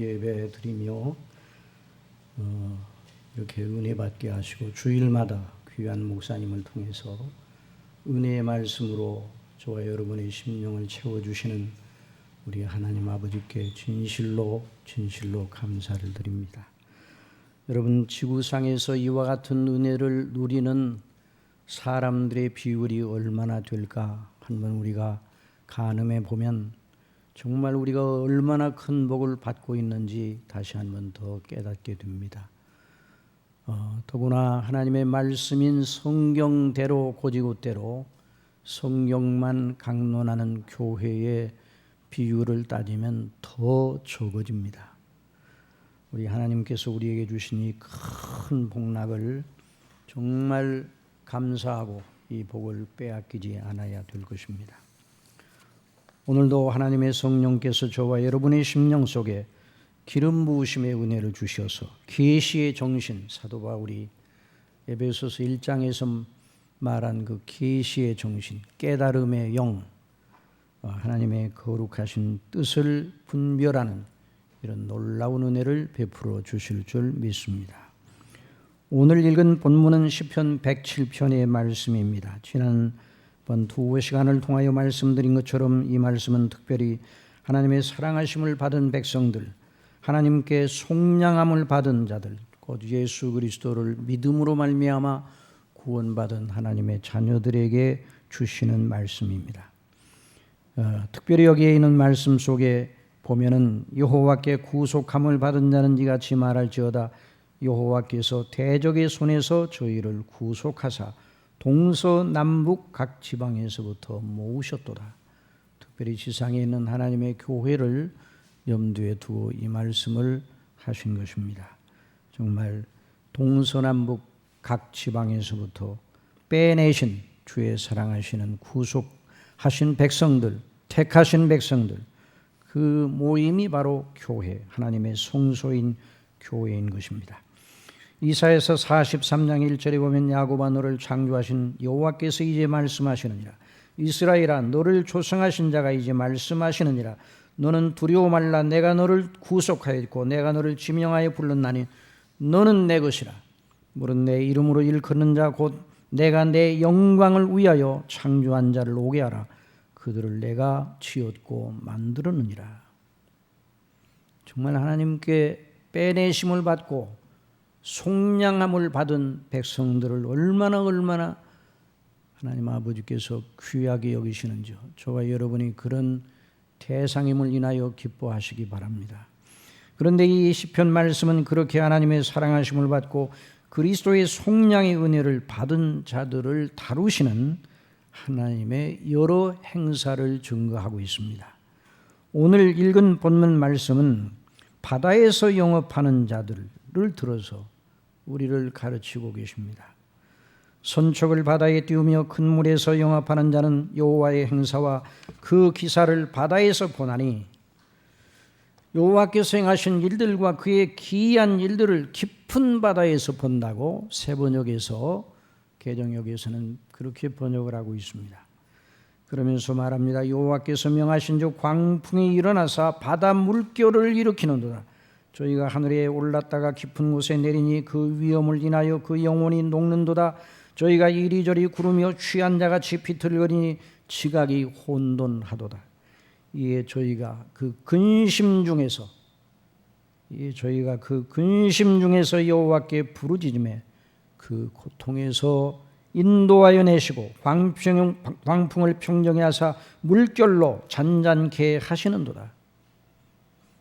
예배 드리며 이렇게 은혜 받게 하시고 주일마다 귀한 목사님을 통해서 은혜의 말씀으로 저와 여러분의 심령을 채워주시는 우리 하나님 아버지께 진실로 감사를 드립니다. 여러분, 지구상에서 이와 같은 은혜를 누리는 사람들의 비율이 얼마나 될까 한번 우리가 가늠해 보면 정말 우리가 얼마나 큰 복을 받고 있는지 다시 한번 더 깨닫게 됩니다. 더구나 하나님의 말씀인 성경대로 고지고대로 성경만 강론하는 교회의 비율을 따지면 더 적어집니다. 우리 하나님께서 우리에게 주신 이 큰 복락을 정말 감사하고 이 복을 빼앗기지 않아야 될 것입니다. 오늘도 하나님의 성령께서 저와 여러분의 심령 속에 기름 부으심의 은혜를 주셔서 계시의 정신, 사도 바울이 에베소서 1장에서 말한 그 계시의 정신, 깨달음의 영, 하나님의 거룩하신 뜻을 분별하는 이런 놀라운 은혜를 베풀어 주실 줄 믿습니다. 오늘 읽은 본문은 시편 107편의 말씀입니다. 지난번 두 시간을 통하여 말씀드린 것처럼 이 말씀은 특별히 하나님의 사랑하심을 받은 백성들, 하나님께 속량함을 받은 자들, 곧 예수 그리스도를 믿음으로 말미암아 구원받은 하나님의 자녀들에게 주시는 말씀입니다. 특별히 여기에 있는 말씀 속에 보면은 여호와께 구속함을 받은 자는 이같이 말할지어다. 여호와께서 대적의 손에서 저희를 구속하사 동서남북 각 지방에서부터 모으셨도다. 특별히 지상에 있는 하나님의 교회를 염두에 두고 이 말씀을 하신 것입니다. 정말 동서남북 각 지방에서부터 빼내신 주의 사랑하시는 구속하신 백성들, 택하신 백성들, 그 모임이 바로 교회, 하나님의 성소인 교회인 것입니다. 이사야서 43장 1절에 보면 야곱아 너를 창조하신 여호와께서 이제 말씀하시느니라. 이스라엘아 너를 조성하신 자가 이제 말씀하시느니라. 너는 두려워 말라. 내가 너를 구속하였고 내가 너를 지명하여 불렀나니 너는 내 것이라. 물은 내 이름으로 일컫는 자 곧 내가 내 영광을 위하여 창조한 자를 오게 하라. 그들을 내가 지었고 만들었느니라. 정말 하나님께 빼내심을 받고 속량함을 받은 백성들을 얼마나 하나님 아버지께서 귀하게 여기시는지 저와 여러분이 그런 대상임을 인하여 기뻐하시기 바랍니다. 그런데 이 시편 말씀은 그렇게 하나님의 사랑하심을 받고 그리스도의 속량의 은혜를 받은 자들을 다루시는 하나님의 여러 행사를 증거하고 있습니다. 오늘 읽은 본문 말씀은 바다에서 영업하는 자들을 들어서 우리를 가르치고 계십니다. 선촉을 바다에 띄우며 큰 물에서 영업하는 자는 여호와의 행사와 그 기사를 바다에서 보나니 여호와께서 행하신 일들과 그의 기이한 일들을 깊은 바다에서 본다고 세번역에서 개정역에서는 그렇게 번역을 하고 있습니다. 그러면서 말합니다. 여호와께서 명하신 즉 광풍이 일어나사 바다 물결을 일으키는도다. 저희가 하늘에 올랐다가 깊은 곳에 내리니 그 위험을 인하여 그 영혼이 녹는도다. 저희가 이리저리 구르며 취한 자같이 비틀거리니 지각이 혼돈하도다. 이에 저희가 그 근심 중에서 여호와께 부르짖음에 그 고통에서 인도하여 내시고 광풍을 평정해 하사 물결로 잔잔케 하시는도다.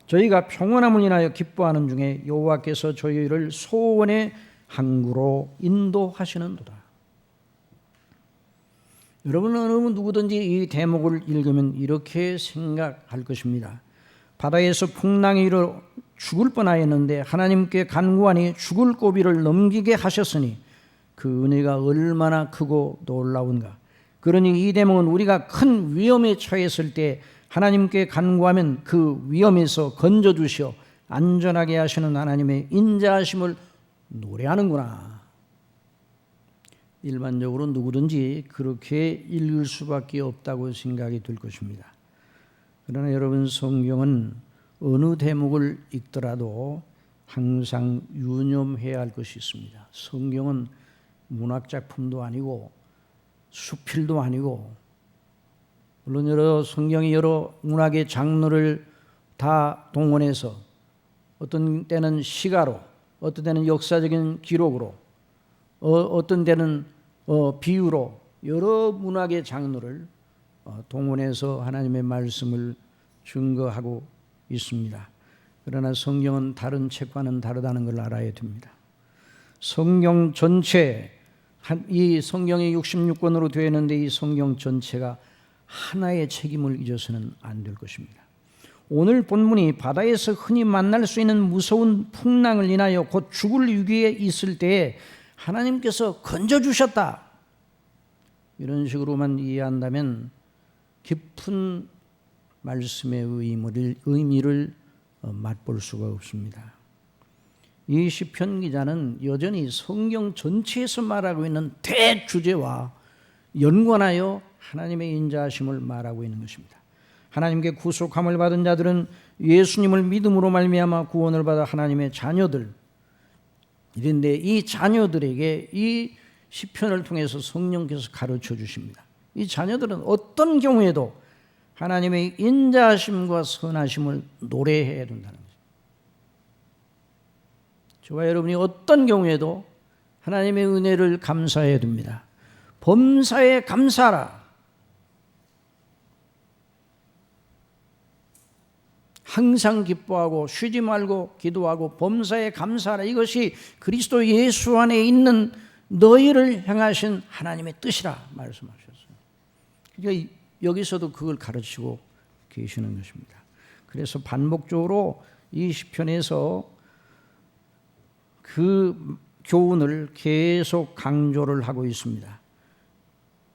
저희가 평온함을 인하여 기뻐하는 중에 여호와께서 저희를 소원의 항구로 인도하시는도다. 여러분은 누구든지 이 대목을 읽으면 이렇게 생각할 것입니다. 바다에서 풍랑이 일어 죽을 뻔하였는데 하나님께 간구하니 죽을 고비를 넘기게 하셨으니 그 은혜가 얼마나 크고 놀라운가. 그러니 이 대목은 우리가 큰 위험에 처했을 때 하나님께 간구하면 그 위험에서 건져주시어 안전하게 하시는 하나님의 인자하심을 노래하는구나. 일반적으로 누구든지 그렇게 읽을 수밖에 없다고 생각이 들 것입니다. 그러나 여러분, 성경은 어느 대목을 읽더라도 항상 유념해야 할 것이 있습니다. 성경은 문학작품도 아니고 수필도 아니고, 물론 성경이 여러 문학의 장르를 다 동원해서 어떤 때는 시가로, 어떤 때는 역사적인 기록으로, 어떤 때는 비유로 여러 문학의 장르를 동원해서 하나님의 말씀을 증거하고 있습니다. 그러나 성경은 다른 책과는 다르다는 걸 알아야 됩니다. 성경 전체, 이 성경이 66권으로 되어 있는데 이 성경 전체가 하나의 책임을 잊어서는 안 될 것입니다. 오늘 본문이 바다에서 흔히 만날 수 있는 무서운 풍랑을 인하여 곧 죽을 위기에 있을 때에 하나님께서 건져주셨다, 이런 식으로만 이해한다면 깊은 말씀의 의미를 맛볼 수가 없습니다. 이 시편 기자는 여전히 성경 전체에서 말하고 있는 대주제와 연관하여 하나님의 인자하심을 말하고 있는 것입니다. 하나님께 구속함을 받은 자들은 예수님을 믿음으로 말미암아 구원을 받아 하나님의 자녀들, 이런데 이 자녀들에게 이 시편을 통해서 성령께서 가르쳐 주십니다. 이 자녀들은 어떤 경우에도 하나님의 인자하심과 선하심을 노래해야 된다는 거죠. 저와 여러분이 어떤 경우에도 하나님의 은혜를 감사해야 됩니다. 범사에 감사하라. 항상 기뻐하고 쉬지 말고 기도하고 범사에 감사하라. 이것이 그리스도 예수 안에 있는 너희를 향하신 하나님의 뜻이라 말씀하셨어요. 그러니까 여기서도 그걸 가르치고 계시는 것입니다. 그래서 반복적으로 이 시편에서 그 교훈을 계속 강조를 하고 있습니다.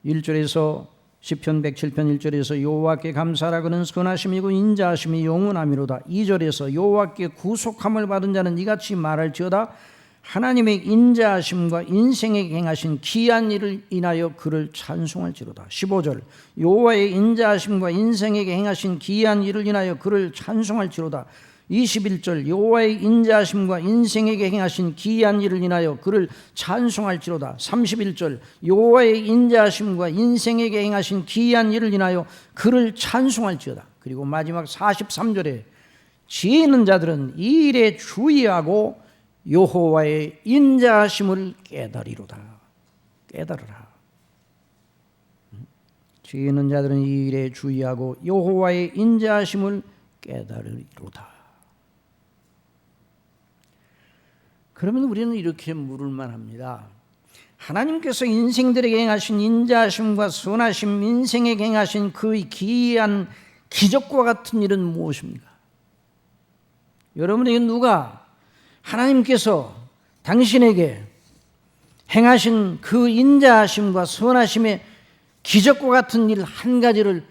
1절에서 시편 107편 1절에서 여호와께 감사하라, 그는 선하심이고 인자하심이 영원함이로다. 2절에서 여호와께 구속함을 받은 자는 이같이 말할지어다, 하나님의 인자하심과 인생에 행하신 기이한 일을 인하여 그를 찬송할지로다. 15절 여호와의 인자하심과 인생에게 행하신 기이한 일을 인하여 그를 찬송할지로다. 21절 여호와의 인자하심과 인생에게 행하신 기이한 일을 인하여 그를 찬송할지로다. 31절 여호와의 인자하심과 인생에게 행하신 기이한 일을 인하여 그를 찬송할지어다. 그리고 마지막 43절에 지혜 있는 자들은 이 일에 주의하고 여호와의 인자하심을 깨달으리로다. 깨달으라. 지혜 있는 자들은 이 일에 주의하고 여호와의 인자하심을 깨달으리로다. 그러면 우리는 이렇게 물을 만합니다. 하나님께서 인생들에게 행하신 인자하심과 선하심, 인생에게 행하신 그 기이한 기적과 같은 일은 무엇입니까? 여러분에게 누가 하나님께서 당신에게 행하신 그 인자하심과 선하심의 기적과 같은 일 한 가지를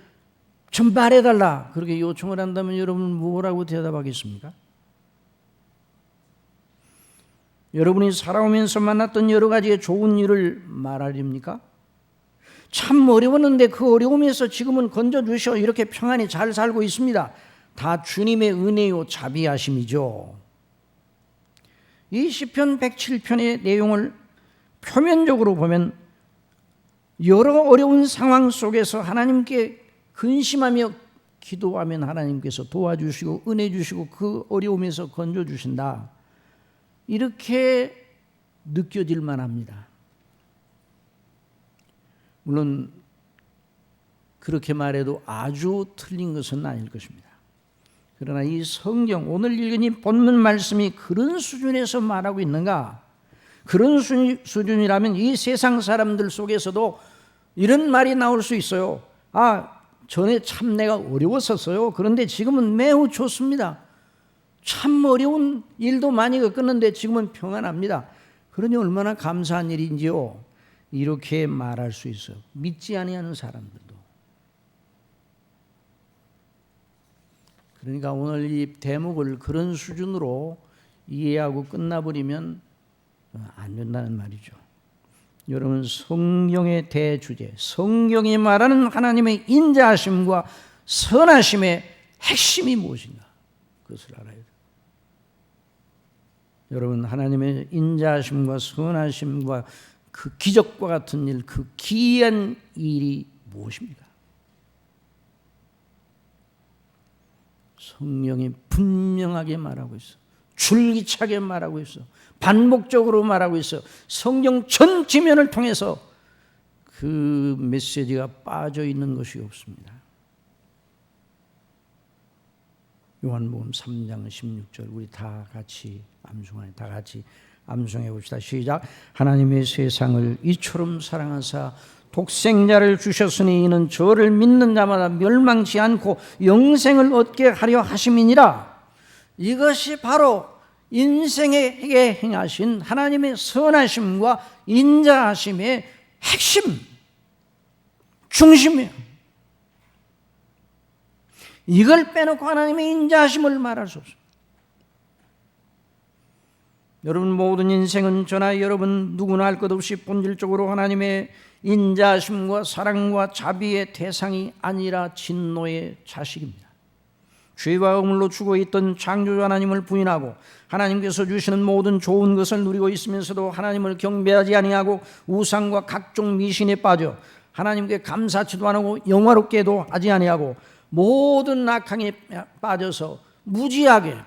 좀 말해달라, 그렇게 요청을 한다면 여러분은 뭐라고 대답하겠습니까? 여러분이 살아오면서 만났던 여러 가지의 좋은 일을 말하렵니까? 참 어려웠는데 그 어려움에서 지금은 건져주셔 이렇게 평안히 잘 살고 있습니다. 다 주님의 은혜요 자비하심이죠. 이 시편 107편의 내용을 표면적으로 보면 여러 어려운 상황 속에서 하나님께 근심하며 기도하면 하나님께서 도와주시고 은혜 주시고 그 어려움에서 건져주신다, 이렇게 느껴질 만합니다. 물론 그렇게 말해도 아주 틀린 것은 아닐 것입니다. 그러나 이 성경 오늘 읽은 이 본문 말씀이 그런 수준에서 말하고 있는가? 그런 수준이라면 이 세상 사람들 속에서도 이런 말이 나올 수 있어요. 아, 전에 참 내가 어려웠었어요. 그런데 지금은 매우 좋습니다. 참 어려운 일도 많이 겪었는데 지금은 평안합니다. 그러니 얼마나 감사한 일인지요. 이렇게 말할 수 있어요. 믿지 아니하는 사람들도. 그러니까 오늘 이 대목을 그런 수준으로 이해하고 끝나버리면 안 된다는 말이죠. 여러분, 성경의 대주제, 성경이 말하는 하나님의 인자하심과 선하심의 핵심이 무엇인가? 것을 알아야 돼요. 여러분, 하나님의 인자하심과 선하심과 그 기적과 같은 일, 그 기이한 일이 무엇입니까? 성령이 분명하게 말하고 있어. 줄기차게 말하고 있어. 반복적으로 말하고 있어. 성경 전 지면을 통해서 그 메시지가 빠져 있는 것이 없습니다. 요한복음 3장 16절 우리 다 같이 암송해 봅시다. 시작. 하나님의 세상을 이처럼 사랑하사 독생자를 주셨으니 이는 저를 믿는 자마다 멸망치 않고 영생을 얻게 하려 하심이니라. 이것이 바로 인생에게 행하신 하나님의 선하심과 인자하심의 핵심, 중심이에요. 이걸 빼놓고 하나님의 인자하심을 말할 수 없습니다. 여러분, 모든 인생은 저나 여러분 누구나 할 것 없이 본질적으로 하나님의 인자하심과 사랑과 자비의 대상이 아니라 진노의 자식입니다. 죄와 허물로 죽어있던 창조주 하나님을 부인하고 하나님께서 주시는 모든 좋은 것을 누리고 있으면서도 하나님을 경배하지 아니하고 우상과 각종 미신에 빠져 하나님께 감사치도 안 하고 영화롭게도 하지 아니하고 모든 악행에 빠져서 무지하게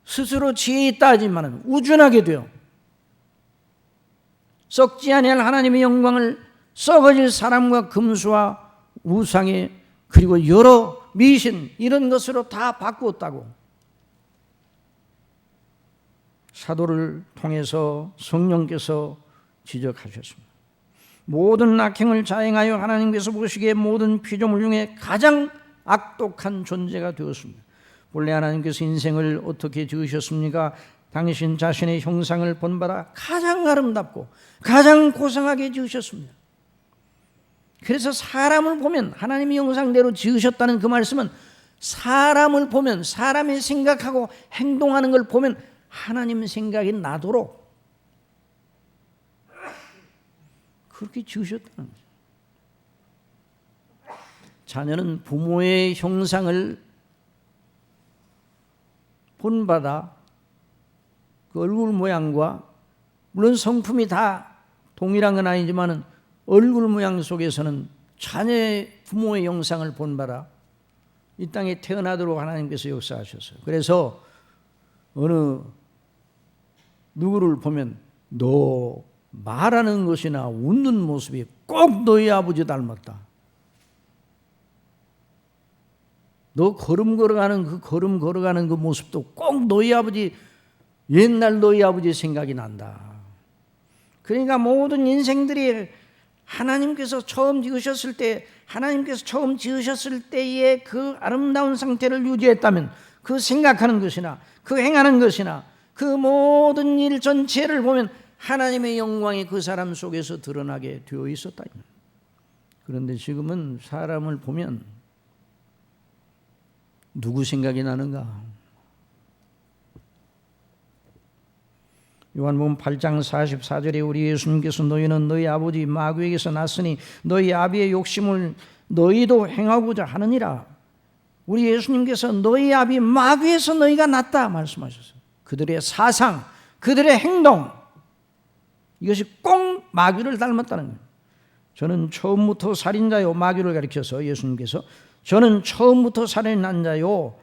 스스로 지혜 있다 하지만 우준하게 되어 썩지 아니할 하나님의 영광을 썩어질 사람과 금수와 우상에 그리고 여러 미신 이런 것으로 다 바꾸었다고 사도를 통해서 성령께서 지적하셨습니다. 모든 악행을 자행하여 하나님께서 보시기에 모든 피조물 중에 가장 악독한 존재가 되었습니다. 본래 하나님께서 인생을 어떻게 지으셨습니까? 당신 자신의 형상을 본받아 가장 아름답고 가장 고상하게 지으셨습니다. 그래서 사람을 보면 하나님의 형상대로 지으셨다는 그 말씀은 사람을 보면 사람이 생각하고 행동하는 걸 보면 하나님 생각이 나도록 그렇게 지으셨다는 거죠. 자녀는 부모의 형상을 본받아 그 얼굴 모양과 물론 성품이 다 동일한 건 아니지만 얼굴 모양 속에서는 자녀의 부모의 형상을 본받아 이 땅에 태어나도록 하나님께서 역사하셨어요. 그래서 어느 누구를 보면 너 말하는 것이나 웃는 모습이 꼭 너희 아버지 닮았다. 너 걸음 걸어가는 그 모습도 꼭 너희 아버지 옛날 너희 아버지 생각이 난다. 그러니까 모든 인생들이 하나님께서 처음 지으셨을 때의 그 아름다운 상태를 유지했다면 그 생각하는 것이나 그 행하는 것이나 그 모든 일 전체를 보면 하나님의 영광이 그 사람 속에서 드러나게 되어 있었다. 그런데 지금은 사람을 보면 누구 생각이 나는가? 요한복음 8장 44절에 우리 예수님께서 너희는 너희 아버지 마귀에게서 났으니 너희 아비의 욕심을 너희도 행하고자 하느니라. 우리 예수님께서 너희 아비 마귀에서 너희가 났다 말씀하셨어요. 그들의 사상, 그들의 행동 이것이 꼭 마귀를 닮았다는 거예요. 저는 처음부터 살인자요, 마귀를 가리켜서 예수님께서 저는 처음부터 살인한 자요,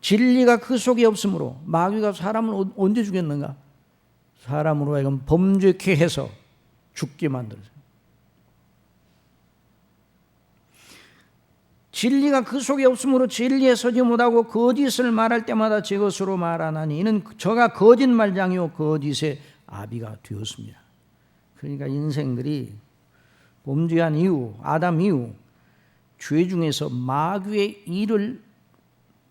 진리가 그 속에 없으므로 마귀가 사람을 언제 죽였는가? 사람으로 하여금 범죄케 해서 죽게 만들었어요. 진리가 그 속에 없으므로 진리에 서지 못하고 거짓을 말할 때마다 제 것으로 말하나니 이는 저가 거짓말장이요 거짓의 아비가 되었습니다. 그러니까 인생들이 범죄한 이후 아담 이후 죄 중에서 마귀의 일을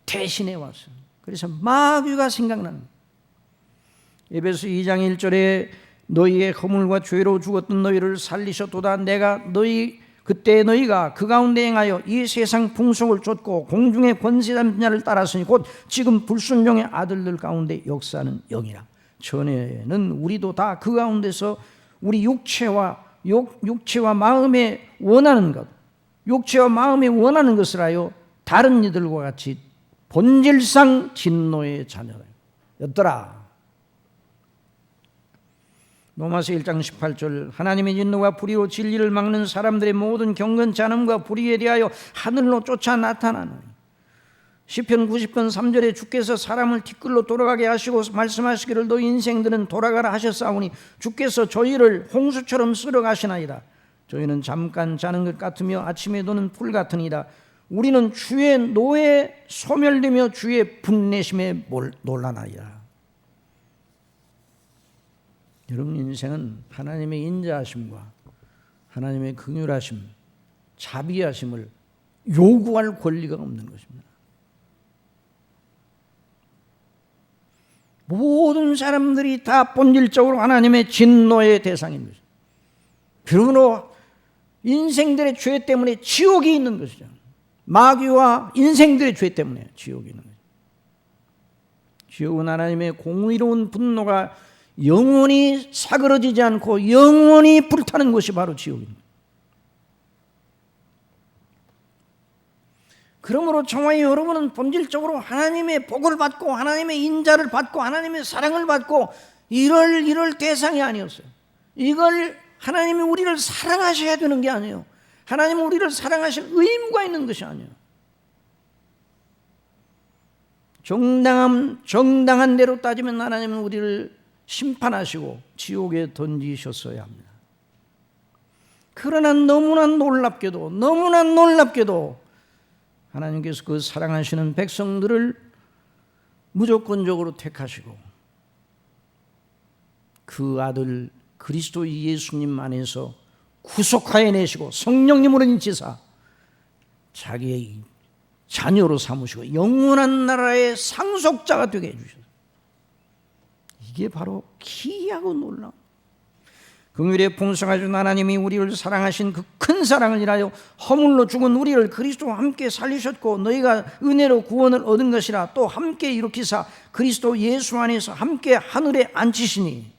대신해 왔어요. 그래서 마귀가 생각나는 거예요. 에베소 2장 1절에 너희의 허물과 죄로 죽었던 너희를 살리셨도다. 내가 그때 너희가 그 가운데 행하여 이 세상 풍속을 쫓고 공중의 권세자는 자를 따랐으니 곧 지금 불순종의 아들들 가운데 역사하는 영이라. 전에는 우리도 다 그 가운데서 우리 육체와 마음에 원하는 것을 하여 다른 이들과 같이 본질상 진노의 자녀였더라. 로마서 1장 18절 하나님의 진노가 불의로 진리를 막는 사람들의 모든 경건치 않음과 불의에 대하여 하늘로 쫓아 나타나는 시편 90편 3절에 주께서 사람을 티끌로 돌아가게 하시고 말씀하시기를 너희 인생들은 돌아가라 하셨사오니 주께서 저희를 홍수처럼 쓸어가시나이다. 저희는 잠깐 자는 것 같으며 아침에 도는 풀 같으니라. 우리는 주의 노에 소멸되며 주의 분내심에 놀라나이다. 여러분 인생은 하나님의 인자하심과 하나님의 긍휼하심, 자비하심을 요구할 권리가 없는 것입니다. 모든 사람들이 다 본질적으로 하나님의 진노의 대상인 것입니다. 그러므로 인생들의 죄 때문에 지옥이 있는 것이죠. 마귀와 인생들의 죄 때문에 지옥이 있는 것입니다. 지옥은 하나님의 공의로운 분노가 영원히 사그러지지 않고 영원히 불타는 것이 바로 지옥입니다. 그러므로 저와 여러분은 본질적으로 하나님의 복을 받고 하나님의 인자를 받고 하나님의 사랑을 받고 이럴 대상이 아니었어요. 이걸 하나님이 우리를 사랑하셔야 되는 게 아니에요. 하나님은 우리를 사랑하실 의무가 있는 것이 아니에요. 정당한 대로 따지면 하나님은 우리를 심판하시고 지옥에 던지셨어야 합니다. 그러나 너무나 놀랍게도 하나님께서 그 사랑하시는 백성들을 무조건적으로 택하시고 그 아들 그리스도 예수님 안에서 구속하여 내시고 성령님으로 인치사 자기의 자녀로 삼으시고 영원한 나라의 상속자가 되게 해주셨어요. 이게 바로 기이하고 놀라운 긍휼에 풍성하신 하나님이 우리를 사랑하신 그 큰 사랑을 인하여 허물로 죽은 우리를 그리스도와 함께 살리셨고 너희가 은혜로 구원을 얻은 것이라 또 함께 일으키사 그리스도 예수 안에서 함께 하늘에 앉히시니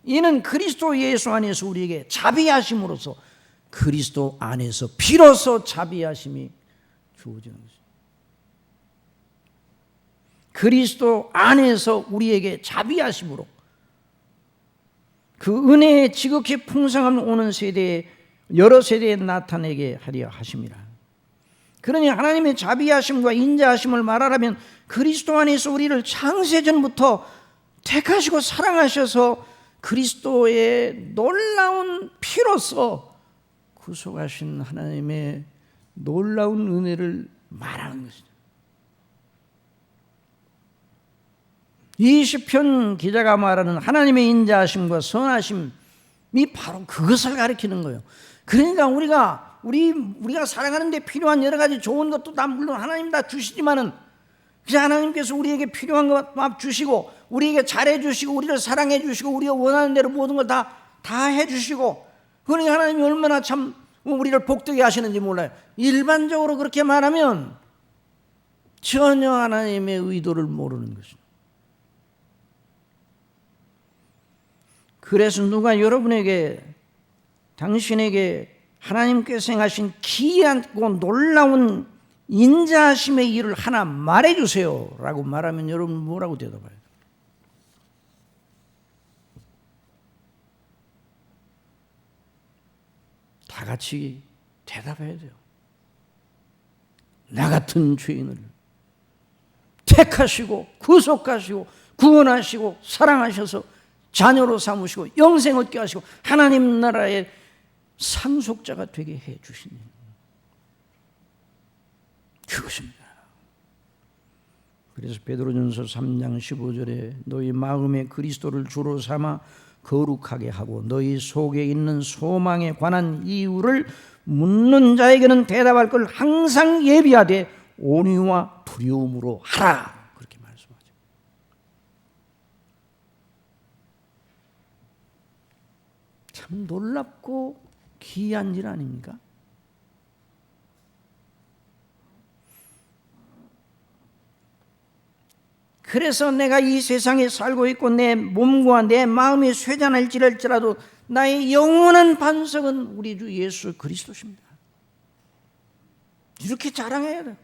이는 그리스도 예수 안에서 우리에게 자비하심으로써 그리스도 안에서 비로소 자비하심이 주어지는 것입니다. 그리스도 안에서 우리에게 자비하심으로 그 은혜의 지극히 풍성함 오는 세대에 여러 세대에 나타내게 하려 하심이라. 그러니 하나님의 자비하심과 인자하심을 말하라면 그리스도 안에서 우리를 창세전부터 택하시고 사랑하셔서 그리스도의 놀라운 피로써 구속하신 하나님의 놀라운 은혜를 말하는 것이죠. 이 시편 기자가 말하는 하나님의 인자하심과 선하심이 바로 그것을 가리키는 거예요. 그러니까 우리가 살아가는 데 필요한 여러 가지 좋은 것도 다 물론 하나님 다 주시지만은 하나님께서 우리에게 필요한 것 주시고 우리에게 잘해 주시고 우리를 사랑해 주시고 우리가 원하는 대로 모든 걸 다 해 주시고 그러니까 하나님이 얼마나 참 우리를 복되게 하시는지 몰라요. 일반적으로 그렇게 말하면 전혀 하나님의 의도를 모르는 것입니다. 그래서 누가 여러분에게 당신에게 하나님께서 행하신 기이하고 놀라운 인자하심의 일을 하나 말해주세요 라고 말하면 여러분 뭐라고 대답해요? 다 같이 대답해야 돼요. 나 같은 죄인을 택하시고 구속하시고 구원하시고 사랑하셔서 자녀로 삼으시고 영생 얻게 하시고 하나님 나라의 상속자가 되게 해 주신 그것입니다. 그래서 베드로전서 3장 15절에 너희 마음에 그리스도를 주로 삼아 거룩하게 하고 너희 속에 있는 소망에 관한 이유를 묻는 자에게는 대답할 걸 항상 예비하되 온유와 두려움으로 하라. 그렇게 말씀하죠. 참 놀랍고 기이한 일 아닙니까? 그래서 내가 이 세상에 살고 있고 내 몸과 내 마음이 쇠잔할지라도 나의 영원한 반석은 우리 주 예수 그리스도십니다. 이렇게 자랑해야 돼요.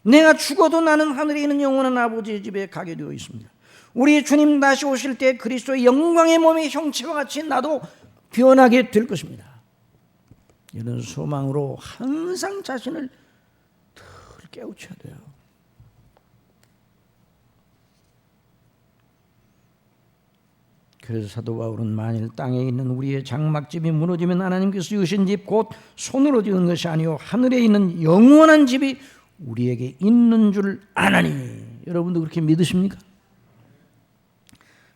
내가 죽어도 나는 하늘에 있는 영원한 아버지의 집에 가게 되어 있습니다. 우리 주님 다시 오실 때 그리스도의 영광의 몸의 형체와 같이 나도 변하게 될 것입니다. 이런 소망으로 항상 자신을 늘 깨우쳐야 돼요. 그래서 사도 바울은 만일 땅에 있는 우리의 장막집이 무너지면 하나님께서 지으신 집 곧 손으로 지은 것이 아니요 하늘에 있는 영원한 집이 우리에게 있는 줄 아나니. 여러분도 그렇게 믿으십니까?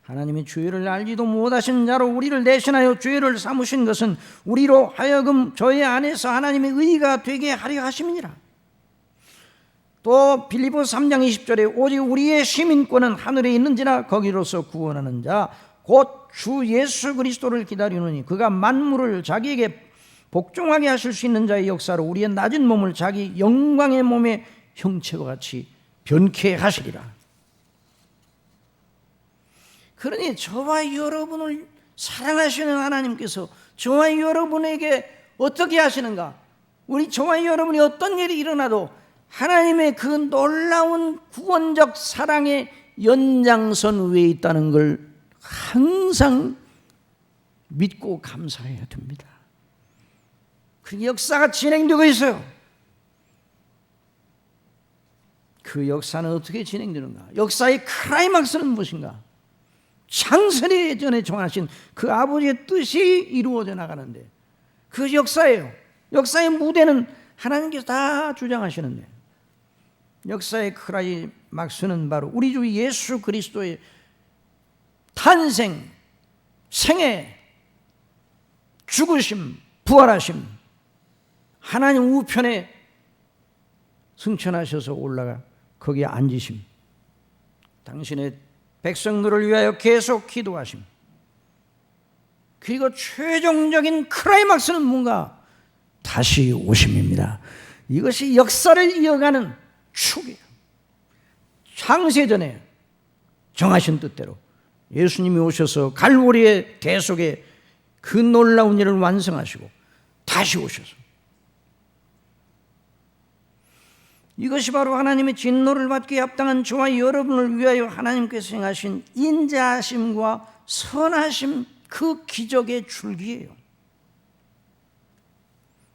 하나님이 죄를 알지도 못하신 자로 우리를 대신하여 죄를 삼으신 것은 우리로 하여금 저의 안에서 하나님의 의가 되게 하려 하심이니라. 또 빌립보서 3장 20절에 오직 우리의 시민권은 하늘에 있는지라 거기로서 구원하는 자 곧 주 예수 그리스도를 기다리노니 그가 만물을 자기에게 복종하게 하실 수 있는 자의 역사로 우리의 낮은 몸을 자기 영광의 몸의 형체와 같이 변케 하시리라. 그러니 저와 여러분을 사랑하시는 하나님께서 저와 여러분에게 어떻게 하시는가? 우리 저와 여러분이 어떤 일이 일어나도 하나님의 그 놀라운 구원적 사랑의 연장선 위에 있다는 걸 항상 믿고 감사해야 됩니다. 그 역사가 진행되고 있어요. 그 역사는 어떻게 진행되는가? 역사의 클라이막스는 무엇인가? 창세기 전에 정하신 그 아버지의 뜻이 이루어져 나가는데 그 역사예요. 역사의 무대는 하나님께서 다 주장하시는데 역사의 클라이막스는 바로 우리 주 예수 그리스도의 탄생, 생애, 죽으심, 부활하심, 하나님 우편에 승천하셔서 올라가 거기에 앉으심, 당신의 백성들을 위하여 계속 기도하심, 그리고 최종적인 클라이막스는 뭔가? 다시 오심입니다. 이것이 역사를 이어가는 축이에요. 창세전에 정하신 뜻대로 예수님이 오셔서 갈보리의 대속에 그 놀라운 일을 완성하시고 다시 오셔서 이것이 바로 하나님의 진노를 받기에 합당한 저와 여러분을 위하여 하나님께서 행하신 인자하심과 선하심 그 기적의 줄기예요.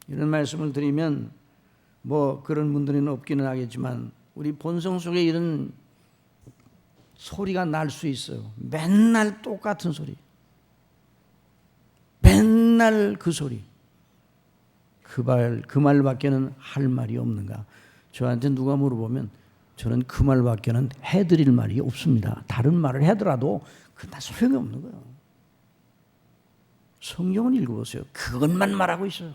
이런 말씀을 드리면 뭐 그런 분들은 없기는 하겠지만 우리 본성 속에 이런 소리가 날 수 있어요. 맨날 똑같은 소리, 맨날 그 소리, 그 말밖에는 할 말이 없는가? 저한테 누가 물어보면 저는 그 말밖에는 해드릴 말이 없습니다. 다른 말을 하더라도 그건 다 소용이 없는 거예요. 성경을 읽어보세요. 그것만 말하고 있어요.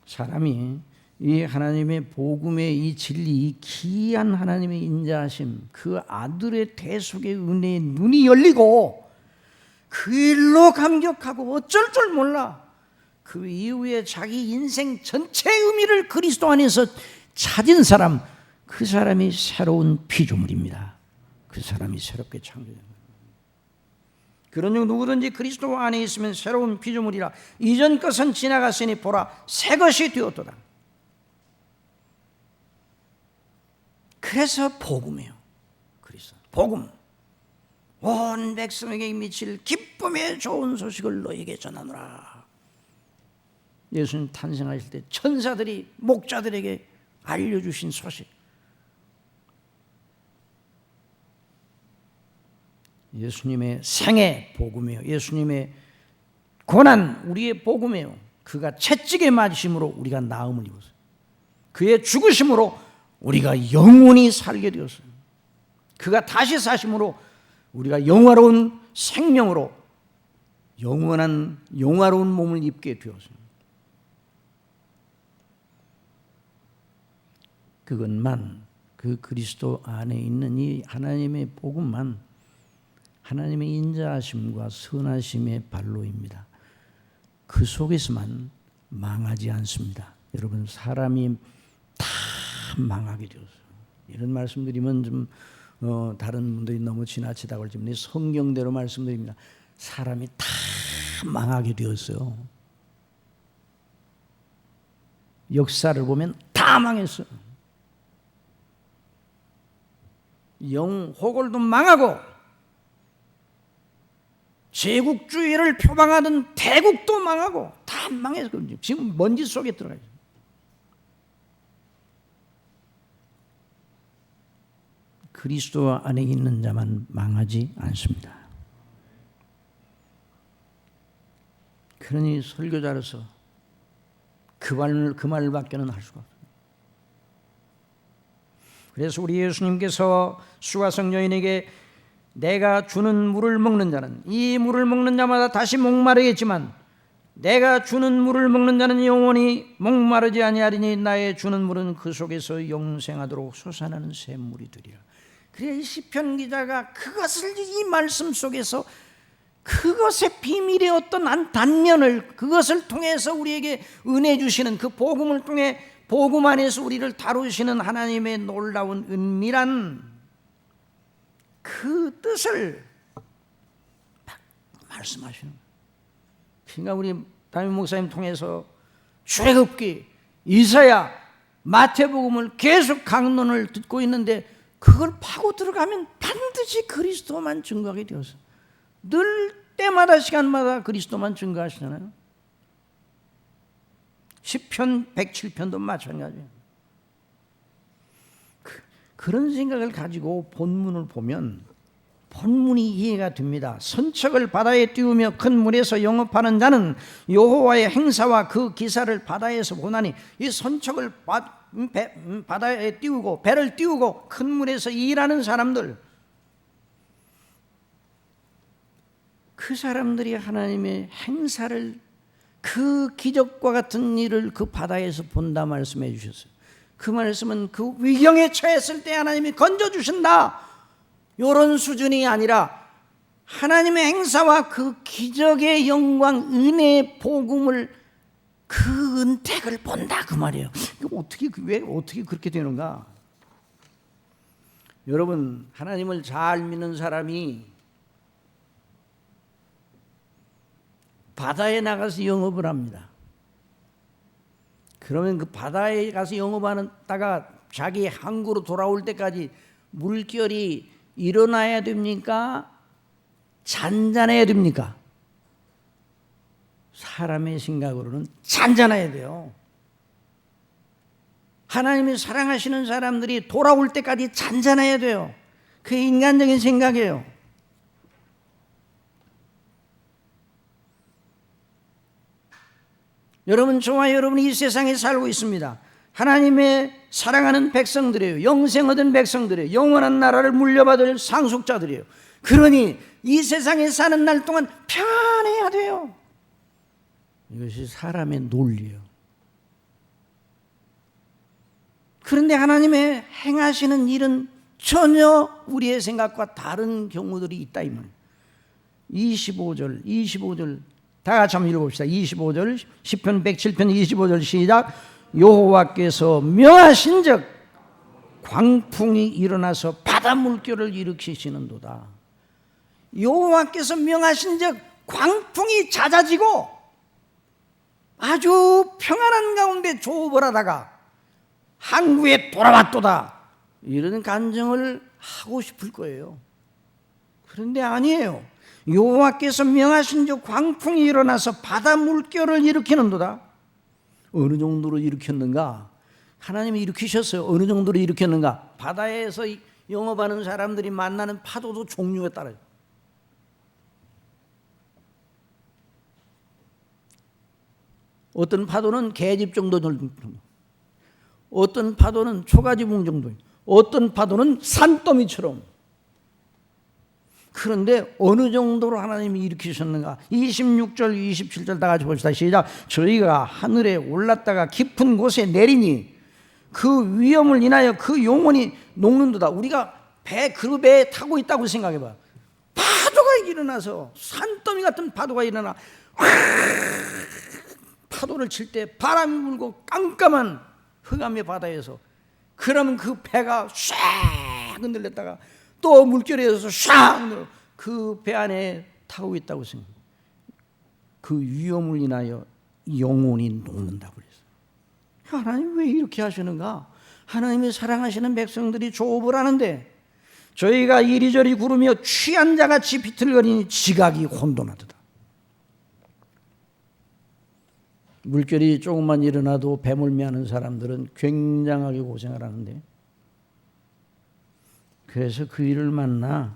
사람이 이 하나님의 복음의 이 진리, 이 기이한 하나님의 인자하심, 그 아들의 대속의 은혜에 눈이 열리고 그 일로 감격하고 어쩔 줄 몰라 그 이후에 자기 인생 전체의 의미를 그리스도 안에서 찾은 사람, 그 사람이 새로운 피조물입니다. 그 사람이 새롭게 창조된 거예요. 그러니 누구든지 그리스도 안에 있으면 새로운 피조물이라 이전 것은 지나갔으니 보라 새 것이 되었도다. 그래서 복음이에요. 그리스도 복음, 온 백성에게 미칠 기쁨의 좋은 소식을 너에게 전하노라. 예수님 탄생하실 때 천사들이 목자들에게 알려주신 소식, 예수님의 생애 복음이에요. 예수님의 고난 우리의 복음이에요. 그가 채찍에 맞으심으로 우리가 나음을 입었어요. 그의 죽으심으로 우리가 영원히 살게 되었어요. 그가 다시 사심으로 우리가 영화로운 생명으로 영원한 영화로운 몸을 입게 되었어요. 그것만, 그 그리스도 안에 있는 이 하나님의 복음만 하나님의 인자하심과 선하심의 발로입니다. 그 속에서만 망하지 않습니다. 여러분, 사람이 다 망하게 되었어요. 이런 말씀드리면 좀 다른 분들이 너무 지나치다고 할지만 성경대로 말씀드립니다. 사람이 다 망하게 되었어요. 역사를 보면 다 망했어. 호골도 망하고 제국주의를 표방하던 대국도 망하고 다 망해서 지금 먼지 속에 들어가 있어요. 그리스도 안에 있는 자만 망하지 않습니다. 그러니 설교자로서 그 말밖에는 할 수가 없어요. 그래서 우리 예수님께서 수가성 여인에게 내가 주는 물을 먹는 자는, 이 물을 먹는 자마다 다시 목마르겠지만 내가 주는 물을 먹는 자는 영원히 목마르지 아니하리니 나의 주는 물은 그 속에서 영생하도록 솟아나는 샘물이 되리라. 그래 시편 기자가 그것을 이 말씀 속에서 그것의 비밀의 어떤 단면을, 그것을 통해서 우리에게 은혜 주시는 그 복음을 통해 복음 안에서 우리를 다루시는 하나님의 놀라운 은밀한 그 뜻을 말씀하시는 거예요. 그러니까 우리 담임 목사님 통해서 출애굽기, 이사야, 마태복음을 계속 강론을 듣고 있는데 그걸 파고 들어가면 반드시 그리스도만 증거하게 되어서 늘 때마다 시간마다 그리스도만 증거하시잖아요. 시편 107편도 마찬가지예요. 그런 생각을 가지고 본문을 보면 본문이 이해가 됩니다. 선척을 바다에 띄우며 큰 물에서 영업하는 자는 여호와의 행사와 그 기사를 바다에서 보나니, 이 선척을 바다에 띄우고 배를 띄우고 큰 물에서 일하는 사람들, 그 사람들이 하나님의 행사를, 그 기적과 같은 일을 그 바다에서 본다 말씀해 주셨어요. 그 말씀은 그 위경에 처했을 때 하나님이 건져주신다, 이런 수준이 아니라 하나님의 행사와 그 기적의 영광, 은혜의 복음을, 그 은택을 본다 그 말이에요. 왜 어떻게 그렇게 되는가? 여러분, 하나님을 잘 믿는 사람이 바다에 나가서 영업을 합니다. 그러면 그 바다에 가서 영업하다가 자기 항구로 돌아올 때까지 물결이 일어나야 됩니까? 잔잔해야 됩니까? 사람의 생각으로는 잔잔해야 돼요. 하나님이 사랑하시는 사람들이 돌아올 때까지 잔잔해야 돼요. 그게 인간적인 생각이에요. 여러분, 저와 여러분이 이 세상에 살고 있습니다. 하나님의 사랑하는 백성들이에요. 영생 얻은 백성들이에요. 영원한 나라를 물려받을 상속자들이에요. 그러니 이 세상에 사는 날 동안 편안해야 돼요. 이것이 사람의 논리예요. 그런데 하나님의 행하시는 일은 전혀 우리의 생각과 다른 경우들이 있다 이 말이에요. 25절 다 같이 한번 읽어봅시다. 25절, 시편 107편 25절 시작. 여호와께서 명하신즉 광풍이 일어나서 바다 물결을 일으키시는도다. 여호와께서 명하신즉 광풍이 잦아지고 아주 평안한 가운데 조업을 하다가 항구에 돌아왔도다, 이런 간증을 하고 싶을 거예요. 그런데 아니에요. 여호와께서 명하신즉 광풍이 일어나서 바다 물결을 일으키는도다. 어느 정도로 일으켰는가? 하나님이 일으키셨어요. 어느 정도로 일으켰는가? 바다에서 영업하는 사람들이 만나는 파도도 종류에 따라요. 어떤 파도는 계집 정도 정도, 어떤 파도는 초가지붕 정도, 어떤 파도는 산더미처럼. 그런데 어느 정도로 하나님이 일으키셨는가? 26절 27절 다 같이 봅시다. 시작. 저희가 하늘에 올랐다가 깊은 곳에 내리니 그 위험을 인하여 그 영혼이 녹는도다. 우리가 그 배에 타고 있다고 생각해봐. 파도가 일어나서, 산더미 같은 파도가 일어나 파도를 칠 때 바람이 불고 깜깜한 흑암의 바다에서, 그러면 그 배가 샥 흔들렸다가 또 물결에 의해서 샥 그 배 안에 타고 있다고 생각해요. 그 위험을 인하여 영혼이 녹는다고 그랬어요. 하나님 왜 이렇게 하시는가? 하나님이 사랑하시는 백성들이 조업을 하는데 저희가 이리저리 구르며 취한 자같이 비틀거리니 지각이 혼돈하도다. 물결이 조금만 일어나도 배멀미하는 사람들은 굉장하게 고생을 하는데, 그래서 그 일을 만나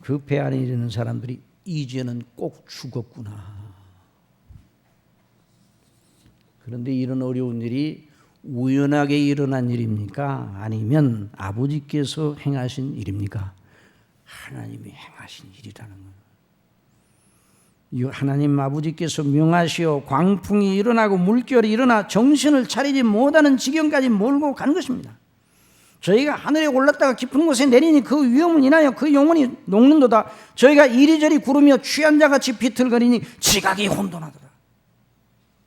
그 배 안에 있는 사람들이 이제는 꼭 죽었구나. 그런데 이런 어려운 일이 우연하게 일어난 일입니까? 아니면 아버지께서 행하신 일입니까? 하나님이 행하신 일이라는 거예요. 하나님 아버지께서 명하시어 광풍이 일어나고 물결이 일어나 정신을 차리지 못하는 지경까지 몰고 간 것입니다. 저희가 하늘에 올랐다가 깊은 곳에 내리니 그 위험을 인하여 그 영혼이 녹는도다. 저희가 이리저리 구르며 취한 자같이 비틀거리니 지각이 혼돈하더라.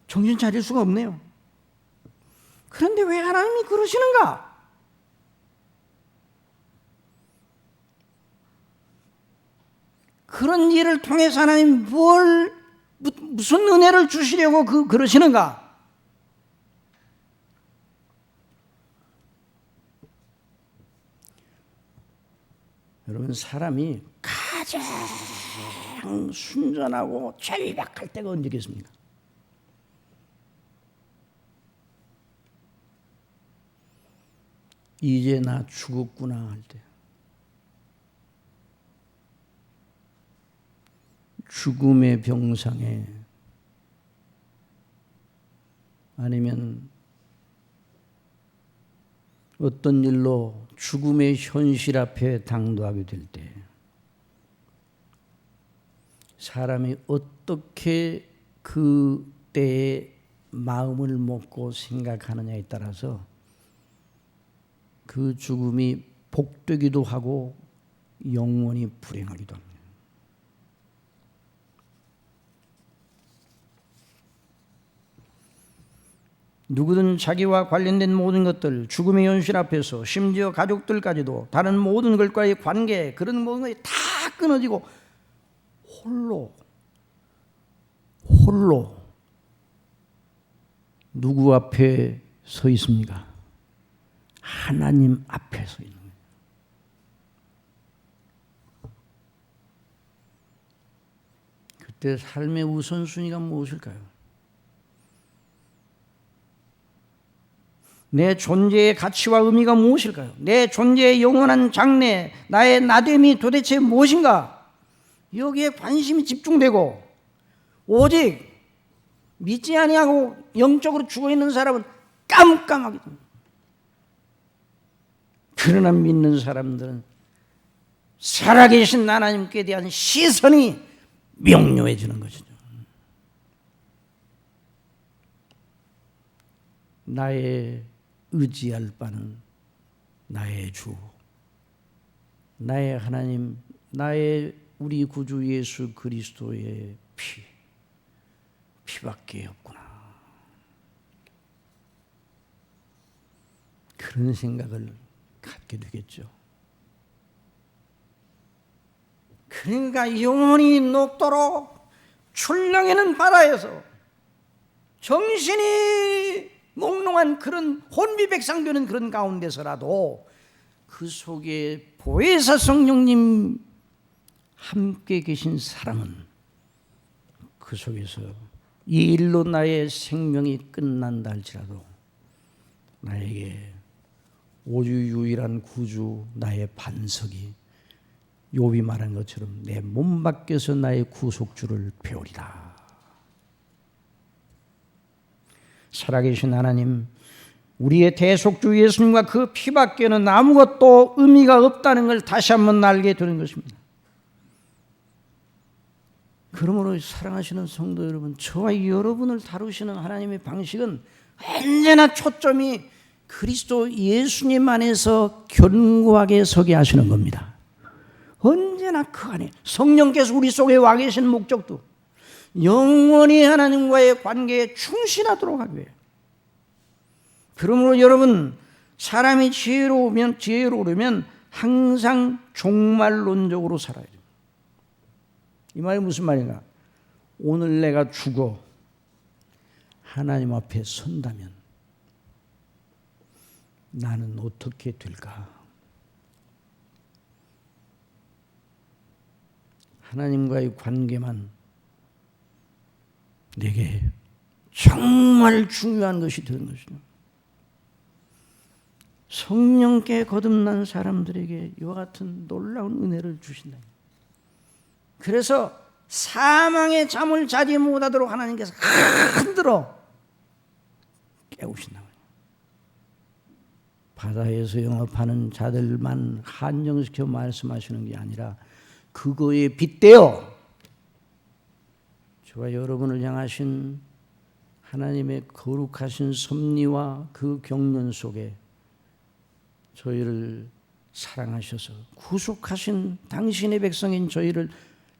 정신 차릴 수가 없네요. 그런데 왜 하나님이 그러시는가? 그런 일을 통해서 하나님 무슨 은혜를 주시려고 그러시는가? 여러분, 사람이 가장 순전하고 절박할 때가 언제겠습니까? 이제 나 죽었구나 할 때, 죽음의 병상에, 아니면 어떤 일로 죽음의 현실 앞에 당도하게 될 때, 사람이 어떻게 그 때에 마음을 먹고 생각하느냐에 따라서 그 죽음이 복되기도 하고 영원히 불행하기도 합니다. 누구든 자기와 관련된 모든 것들, 죽음의 현실 앞에서 심지어 가족들까지도 다른 모든 것과의 관계, 그런 모든 것이 다 끊어지고 홀로 누구 앞에 서 있습니까? 하나님 앞에 서 있는 거예요. 그때 삶의 우선순위가 무엇일까요? 내 존재의 가치와 의미가 무엇일까요? 내 존재의 영원한 장래, 나의 나됨이 도대체 무엇인가? 여기에 관심이 집중되고, 오직 믿지 아니하고 영적으로 죽어있는 사람은 깜깜하게 됩니다. 그러나 믿는 사람들은 살아계신 하나님께 대한 시선이 명료해지는 것이죠. 나의 의지할 바는 나의 주, 나의 하나님, 나의 우리 구주 예수 그리스도의 피밖에 없구나. 그런 생각을 갖게 되겠죠. 그러니까 영원히 녹도록 출렁이는 바다에서 정신이 몽롱한 그런 혼비백상되는 그런 가운데서라도 그 속에 보혜사 성령님 함께 계신 사람은 그 속에서 이 일로 나의 생명이 끝난다 할지라도 나에게 오직 유일한 구주, 나의 반석이 욥이 말한 것처럼 내 몸 밖에서 나의 구속주를 배우리라. 살아계신 하나님, 우리의 대속주 예수님과 그 피밖에는 아무것도 의미가 없다는 걸 다시 한번 알게 되는 것입니다. 그러므로 사랑하시는 성도 여러분, 저와 여러분을 다루시는 하나님의 방식은 언제나 초점이 그리스도 예수님 안에서 견고하게 서게 하시는 겁니다. 언제나 그 안에 성령께서 우리 속에 와 계신 목적도 영원히 하나님과의 관계에 충실하도록 하기 위해. 그러므로 여러분, 사람이 지혜로우려면 항상 종말론적으로 살아야 돼요. 이 말이 무슨 말인가? 오늘 내가 죽어 하나님 앞에 선다면 나는 어떻게 될까? 하나님과의 관계만 내게 정말 중요한 것이 되는 것이죠. 성령께 거듭난 사람들에게 이와 같은 놀라운 은혜를 주신다. 그래서 사망의 잠을 자지 못하도록 하나님께서 흔들어 깨우신다. 바다에서 영업하는 자들만 한정시켜 말씀하시는 게 아니라 그거에 빗대어 저와 여러분을 향하신 하나님의 거룩하신 섭리와 그 경륜 속에 저희를 사랑하셔서 구속하신 당신의 백성인 저희를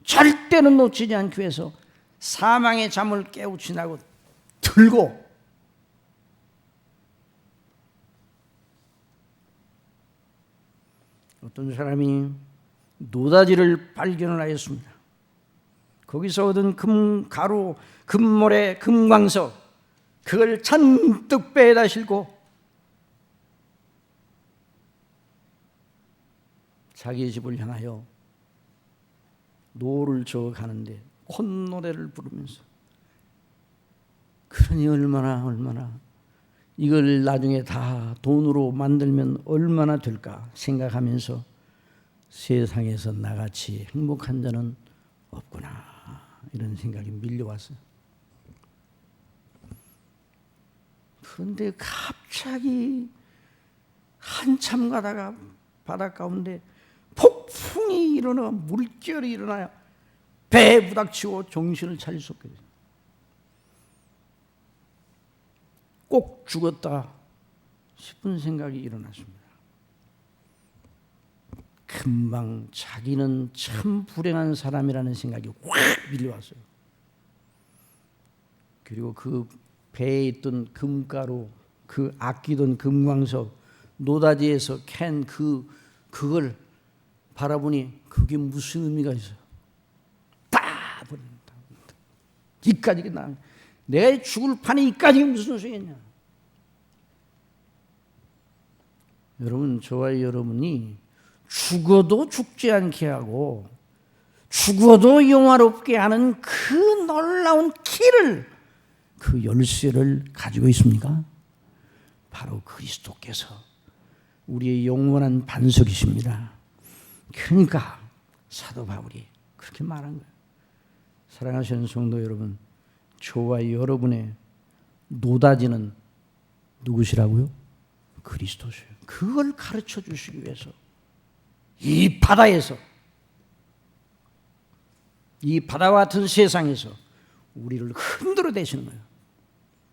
절대로 놓치지 않기 위해서 사망의 잠을 깨우치라고 들고 어떤 사람이 노다지를 발견을 하였습니다. 거기서 얻은 금가루, 금모래, 금광석 그걸 잔뜩 배에다 싣고 자기 집을 향하여 노를 저어 가는데 콧노래를 부르면서 그러니 얼마나 이걸 나중에 다 돈으로 만들면 얼마나 될까 생각하면서 세상에서 나같이 행복한 자는 없구나 이런 생각이 밀려왔어요. 그런데 갑자기 한참 가다가 바다 가운데 폭풍이 일어나 물결이 일어나요. 배에 부닥치고 정신을 차릴 수 없게 돼요. 꼭 죽었다 싶은 생각이 일어났습니다. 금방 자기는 참 불행한 사람이라는 생각이 확 밀려왔어요. 그리고 그 배에 있던 금가루, 그 아끼던 금광석, 노다지에서 캔 그걸 바라보니 그게 무슨 의미가 있어요? 다 버린다. 이까지 내가 죽을 판에 이까지 무슨 소용이냐? 여러분, 저와 여러분이 죽어도 죽지 않게 하고 죽어도 영화롭게 하는 그 놀라운 키를, 그 열쇠를 가지고 있습니까? 바로 그리스도께서 우리의 영원한 반석이십니다. 그러니까 사도 바울이 그렇게 말한 거예요. 사랑하시는 성도 여러분, 저와 여러분의 노다지는 누구시라고요? 그리스도시요. 그걸 가르쳐 주시기 위해서 이 바다에서, 이 바다와 같은 세상에서 우리를 흔들어 대시는 거예요.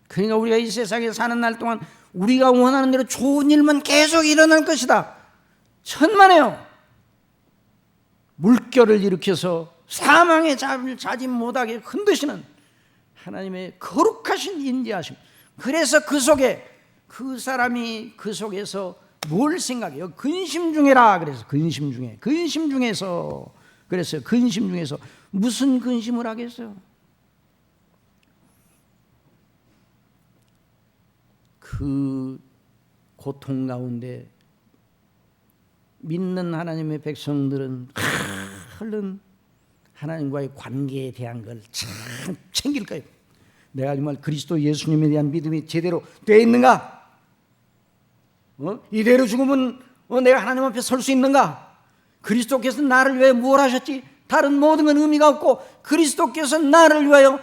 그러니까 우리가 이 세상에 사는 날 동안 우리가 원하는 대로 좋은 일만 계속 일어날 것이다. 천만에요. 물결을 일으켜서 사망의 잠을 자지 못하게 흔드시는 하나님의 거룩하신 인자하심. 그래서 그 속에 그 사람이 그 속에서 뭘 생각해요? 근심 중에라. 그래서 근심 중에서 그랬어요. 근심 중에서 무슨 근심을 하겠어요? 그 고통 가운데 믿는 하나님의 백성들은 얼른 하나님과의 관계에 대한 걸 참 챙길 거예요. 내가 정말 그리스도 예수님에 대한 믿음이 제대로 되어 있는가? 이대로 죽으면 내가 하나님 앞에 설 수 있는가? 그리스도께서 나를 위해 무엇 하셨지? 다른 모든 건 의미가 없고 그리스도께서 나를 위하여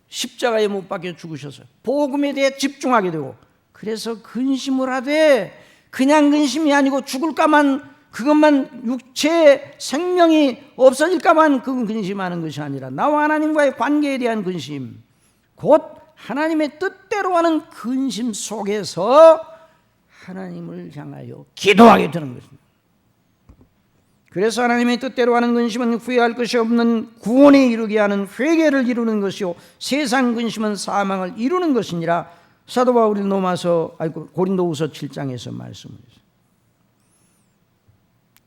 십자가에 못 박혀 죽으셔서 복음에 대해 집중하게 되고, 그래서 근심을 하되 그냥 근심이 아니고 죽을까만, 그것만 육체의 생명이 없어질까만 그 근심하는 것이 아니라 나와 하나님과의 관계에 대한 근심, 곧 하나님의 뜻대로 하는 근심 속에서 하나님을 향하여 기도하게 되는 것입니다. 그래서 하나님의 뜻대로 하는 근심은 후회할 것이 없는 구원에 이르게 하는 회개를 이루는 것이요 세상 근심은 사망을 이루는 것이니라. 사도 바울이 고린도후서 7장에서 말씀하셨어요.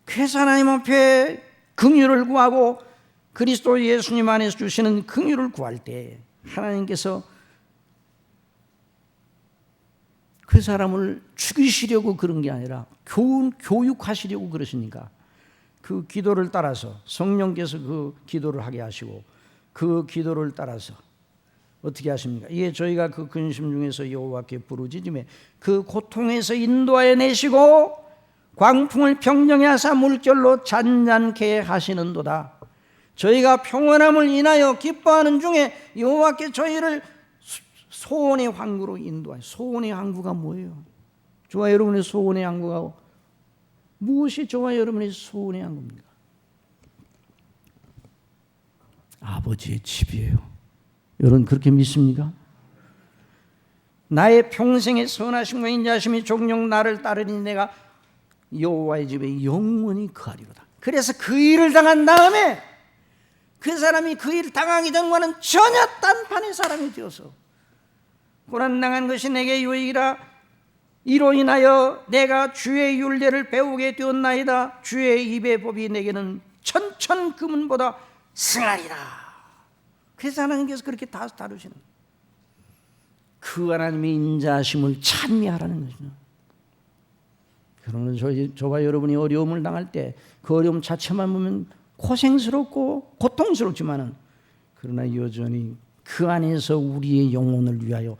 그래서 하나님 앞에 긍휼을 구하고 그리스도 예수님 안에서 주시는 긍휼을 구할 때 하나님께서, 그 사람을 죽이시려고 그런 게 아니라 교육하시려고 그러시니까 그 기도를 따라서 성령께서 그 기도를 하게 하시고 그 기도를 따라서 어떻게 하십니까? 이게 저희가 그 근심 중에서 여호와께 부르짖음에 그 고통에서 인도하여 내시고 광풍을 평정해 하사 물결로 잔잔케 하시는도다. 저희가 평안함을 인하여 기뻐하는 중에 여호와께 저희를 소원의 항구로 인도하여. 소원의 항구가 뭐예요? 저와 여러분의 소원의 항구가 무엇이 저와 여러분의 소원의 항구입니까? 아버지의 집이에요. 여러분 그렇게 믿습니까? 나의 평생의 선하심과 인자하심이 종종 나를 따르니 내가 여호와의 집에 영원히 거하리로다. 그래서 그 일을 당한 다음에 그 사람이 그 일을 당하기 전과는 전혀 딴판의 사람이 되어서 고난당한 것이 내게 유익이라 이로 인하여 내가 주의 율례를 배우게 되었나이다. 주의 입의 법이 내게는 천천 금은보다 승하리라. 그래서 하나님께서 그렇게 다루시는 그 하나님의 인자하심을 찬미하라는 것이죠. 그러면 저와 여러분이 어려움을 당할 때 그 어려움 자체만 보면 고생스럽고 고통스럽지만은 그러나 여전히 그 안에서 우리의 영혼을 위하여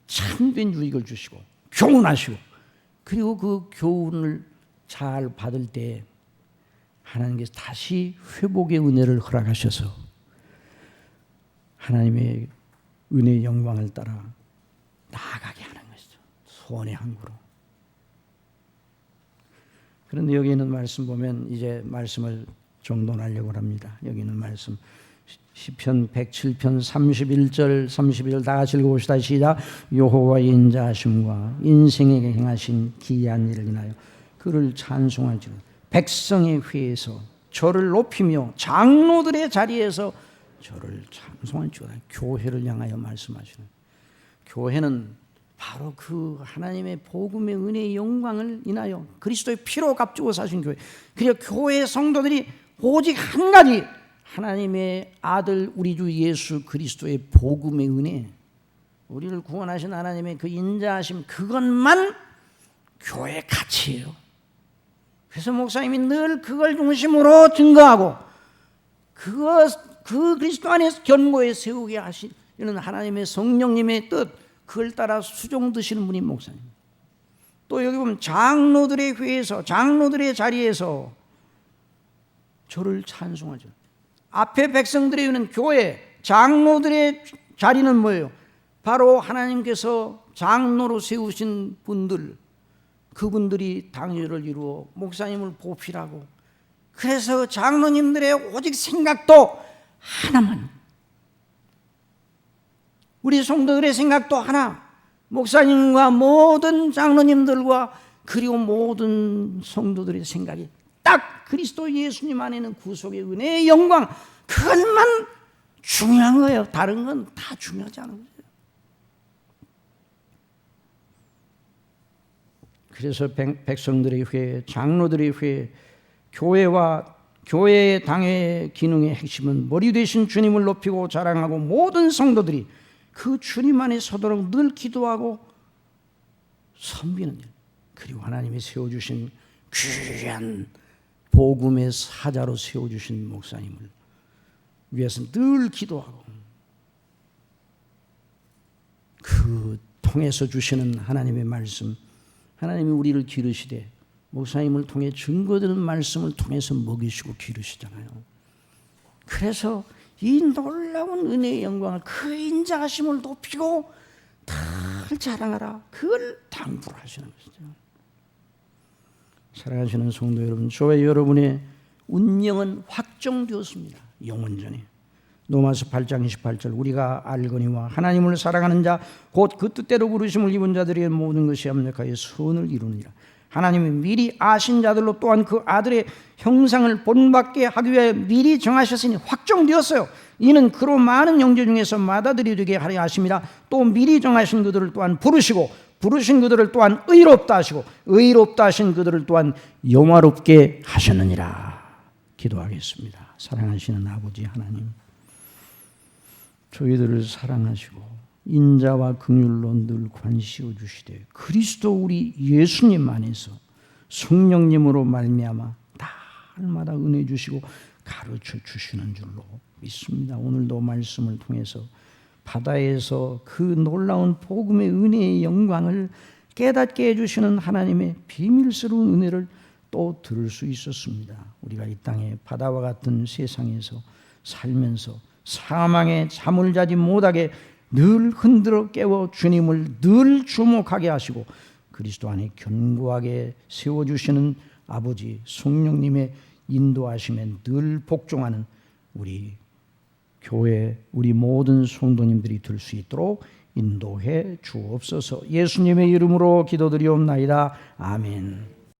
참된 유익을 주시고 교훈하시고 그리고 그 교훈을 잘 받을 때 하나님께서 다시 회복의 은혜를 허락하셔서 하나님의 은혜의 영광을 따라 나아가게 하는 것이죠. 소원의 항구로. 그런데 여기 있는 말씀 보면 이제 말씀을 정돈하려고 합니다. 여기 있는 말씀 시편 107편 31절 32절 다 같이 읽어봅시다. 시작. 여호와의 인자하심과 인생에게 행하신 기이한 일을 인하여 그를 찬송할지로다. 백성의 회에서 저를 높이며 장로들의 자리에서 저를 찬송할지로다. 교회를 향하여 말씀하시는, 교회는 바로 그 하나님의 복음의 은혜의 영광을 인하여 그리스도의 피로 값주고 사신 교회. 그리고 교회 성도들이 오직 한 가지, 하나님의 아들 우리 주 예수 그리스도의 복음의 은혜, 우리를 구원하신 하나님의 그 인자하심, 그것만 교회의 가치예요. 그래서 목사님이 늘 그걸 중심으로 증거하고 그 그리스도 안에서 견고히 세우게 하시는 하나님의 성령님의 뜻, 그걸 따라 수종 드시는 분이 목사님. 또 여기 보면 장로들의 회에서, 장로들의 자리에서 저를 찬송하죠. 앞에 백성들의 위는 교회, 장로들의 자리는 뭐예요? 바로 하나님께서 장로로 세우신 분들, 그분들이 당회를 이루어 목사님을 보필하고, 그래서 장로님들의 오직 생각도 하나만, 우리 성도들의 생각도 하나, 목사님과 모든 장로님들과 그리고 모든 성도들의 생각이 딱 그리스도 예수님 안에는 구속의 은혜의 영광, 그것만 중요한 거예요. 다른 건 다 중요하지 않은 거예요. 그래서 백성들의 회, 장로들의 회, 교회와 교회의 당회 기능의 핵심은 머리 되신 주님을 높이고 자랑하고 모든 성도들이 그 주님 안에 서도록 늘 기도하고 섬기는 일, 그리고 하나님이 세워주신 귀한 복음의 사자로 세워주신 목사님을 위해서 늘 기도하고 그 통해서 주시는 하나님의 말씀, 하나님이 우리를 기르시되 목사님을 통해 증거되는 말씀을 통해서 먹이시고 기르시잖아요. 그래서 이 놀라운 은혜의 영광을, 그 인자하심을 높이고 늘 자랑하라, 그걸 당부를 하시는 것이죠. 사랑하시는 성도 여러분, 저와 여러분의 운명은 확정되었습니다. 영원전에. 로마서 8장 28절 우리가 알거니와 하나님을 사랑하는 자 곧 그 뜻대로 부르심을 입은 자들의 모든 것이 합력하여 선을 이루느니라. 하나님이 미리 아신 자들로 또한 그 아들의 형상을 본받게 하기 위하여 미리 정하셨으니 확정되었어요. 이는 그로 많은 형제 중에서 맏아들이 되게 하려 하심이라. 또 미리 정하신 그들을 또한 부르시고 부르신 그들을 또한 의롭다 하시고 의롭다 하신 그들을 또한 영화롭게 하셨느니라. 기도하겠습니다. 사랑하시는 아버지 하나님, 저희들을 사랑하시고 인자와 긍휼로 늘 관시어 주시되 그리스도 우리 예수님 안에서 성령님으로 말미암아 날마다 은혜 주시고 가르쳐 주시는 줄로 믿습니다. 오늘도 말씀을 통해서 바다에서 그 놀라운 복음의 은혜의 영광을 깨닫게 해주시는 하나님의 비밀스러운 은혜를 또 들을 수 있었습니다. 우리가 이 땅에 바다와 같은 세상에서 살면서 사망에 잠을 자지 못하게 늘 흔들어 깨워 주님을 늘 주목하게 하시고 그리스도 안에 견고하게 세워주시는 아버지 성령님의 인도하심에 늘 복종하는 우리 교회 우리 모든 성도님들이 될 수 있도록 인도해 주옵소서. 예수님의 이름으로 기도드리옵나이다. 아멘.